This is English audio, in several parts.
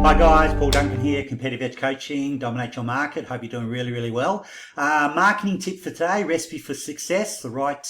Hi guys, Paul Duncan here, Competitive Edge Coaching, Dominate Your Market. Hope you're doing really well. Marketing tip for today, recipe for success, the right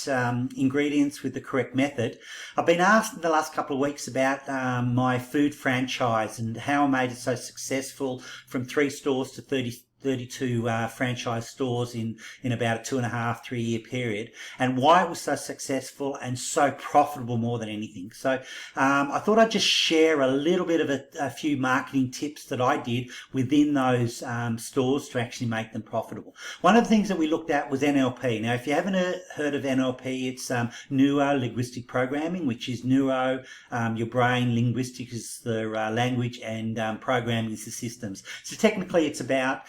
ingredients with the correct method. I've been asked in the last couple of weeks about my food franchise and how I made it so successful from 3 stores to 32 franchise stores in about a 2.5-3 year period, and why it was so successful and so profitable more than anything. So I thought I'd just share a little bit of a few marketing tips that I did within those stores to actually make them profitable. One of the things that we looked at was NLP. Now, if you haven't heard of NLP, it's neuro-linguistic programming, which is neuro, your brain, linguistic is the language, and programming is the systems. So technically it's about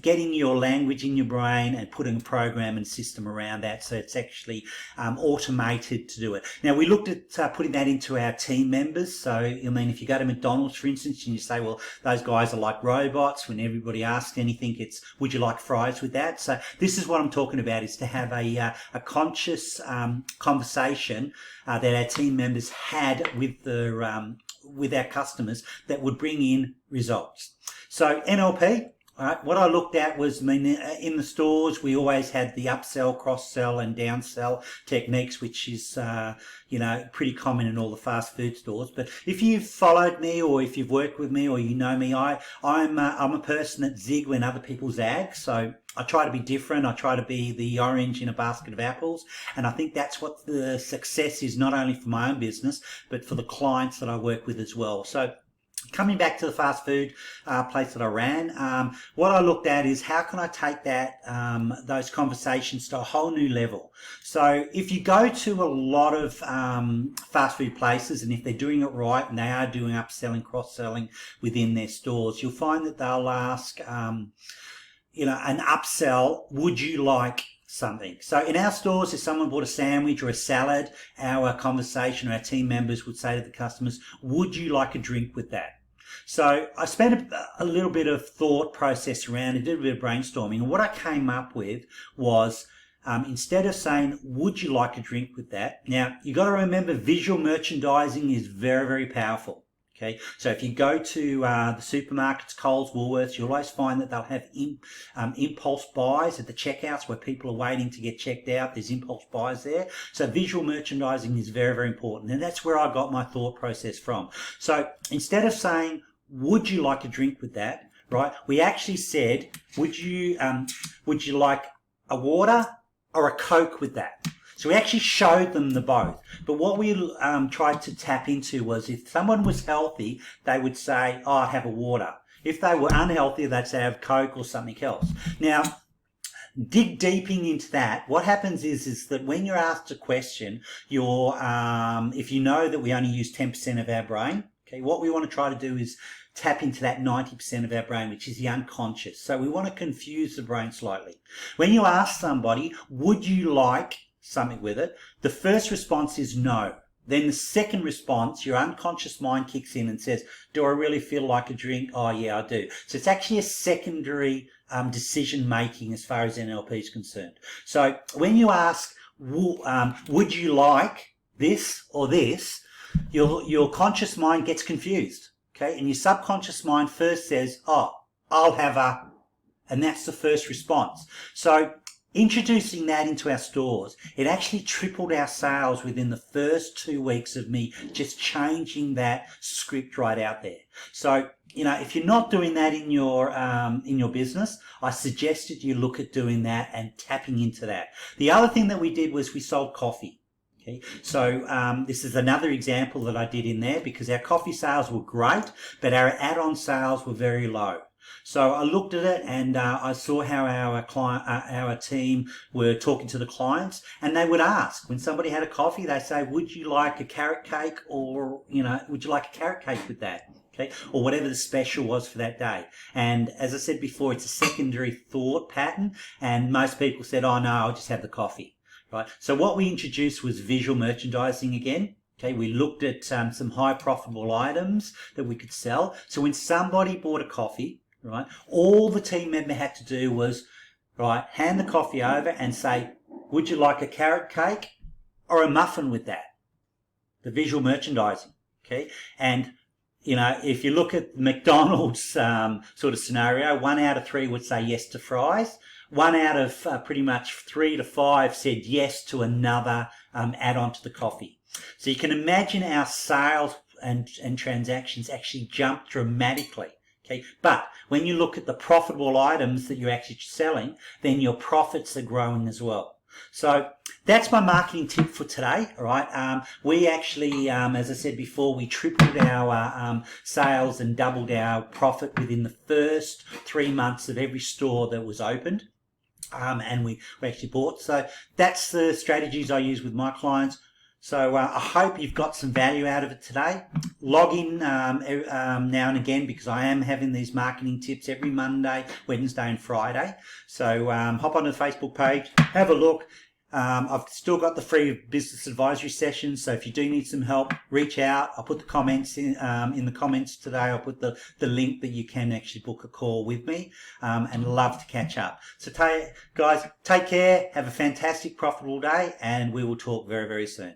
getting your language in your brain and putting a program and system around that, so it's actually automated to do it. Now, we looked at putting that into our team members. So, I mean, if you go to McDonald's, for instance, and you say, well, those guys are like robots, when everybody asks anything, it's, would you like fries with that? So this is what I'm talking about, is to have a conscious conversation that our team members had with our customers that would bring in results. So NLP. All right, what I looked at was, I mean, in the stores, we always had the upsell, cross-sell and downsell techniques, which is, pretty common in all the fast food stores. But if you've followed me, or if you've worked with me, or you know me, I'm a person that zig when other people zag. So I try to be different. I try to be the orange in a basket of apples. And I think that's what the success is, not only for my own business, but for the clients that I work with as well. So coming back to the fast food place that I ran, what I looked at is how can I take that those conversations to a whole new level. So if you go to a lot of fast food places, and if they're doing it right and they are doing upselling, cross-selling within their stores, you'll find that they'll ask, an upsell, would you like something? So in our stores, if someone bought a sandwich or a salad, our conversation, our team members would say to the customers, would you like a drink with that? So I spent a little bit of thought process around it, did a bit of brainstorming, and what I came up with was, instead of saying, would you like a drink with that? Now, you got to remember, visual merchandising is very powerful. Okay, so if you go to the supermarkets, Coles, Woolworths, you'll always find that they'll have impulse buys at the checkouts where people are waiting to get checked out. There's impulse buys there. So visual merchandising is very important, and that's where I got my thought process from. So instead of saying, would you like a drink with that, right, we actually said, would you like a water or a Coke with that? So we actually showed them the both. But what we tried to tap into was, if someone was healthy, they would say, oh, I have a water. If they were unhealthy, they'd say I have Coke or something else. Now, dig deeping into that, what happens is that when you're asked a question, if you know that we only use 10% of our brain, okay, what we want to try to do is tap into that 90% of our brain, which is the unconscious. So we want to confuse the brain slightly. When you ask somebody, would you like something with it, the first response is no. Then the second response, your unconscious mind kicks in and says, do I really feel like a drink? Oh yeah, I do. So it's actually a secondary decision making as far as NLP is concerned. So when you ask, would you like this or this, your conscious mind gets confused. Okay, and your subconscious mind first says, oh, I'll have a, and that's the first response. So introducing that into our stores, it actually tripled our sales within the first 2 weeks of me just changing that script right out there. So, if you're not doing that in your business, I suggested you look at doing that and tapping into that. The other thing that we did was we sold coffee. Okay, so this is another example that I did in there, because our coffee sales were great, but our add-on sales were very low. So I looked at it, and I saw how our team were talking to the clients, and they would ask, when somebody had a coffee, they say, would you like a carrot cake, or would you like a carrot cake with that? Okay, or whatever the special was for that day. And as I said before, it's a secondary thought pattern, and most people said, oh no, I'll just have the coffee. Right. So what we introduced was visual merchandising again. Okay, we looked at some high profitable items that we could sell. So when somebody bought a coffee, right, all the team member had to do was, right, hand the coffee over and say, would you like a carrot cake or a muffin with that? The visual merchandising. Okay, and if you look at McDonald's sort of scenario, 1 out of 3 would say yes to fries. 1 out of pretty much 3 to 5 said yes to another add-on to the coffee. So you can imagine our sales and transactions actually jump dramatically. Okay, but when you look at the profitable items that you're actually selling, then your profits are growing as well. So that's my marketing tip for today. All right. We actually, as I said before, we tripled our sales and doubled our profit within the first 3 months of every store that was opened. And we actually bought. So that's the strategies I use with my clients. So I hope you've got some value out of it today. Log in now and again, because I am having these marketing tips every Monday, Wednesday and Friday. So hop onto the Facebook page, have a look. I've still got the free business advisory sessions, so if you do need some help, reach out. I'll put the comments in the comments today. I'll put the link that you can actually book a call with me, and love to catch up. So guys, take care, have a fantastic, profitable day, and we will talk very, very soon.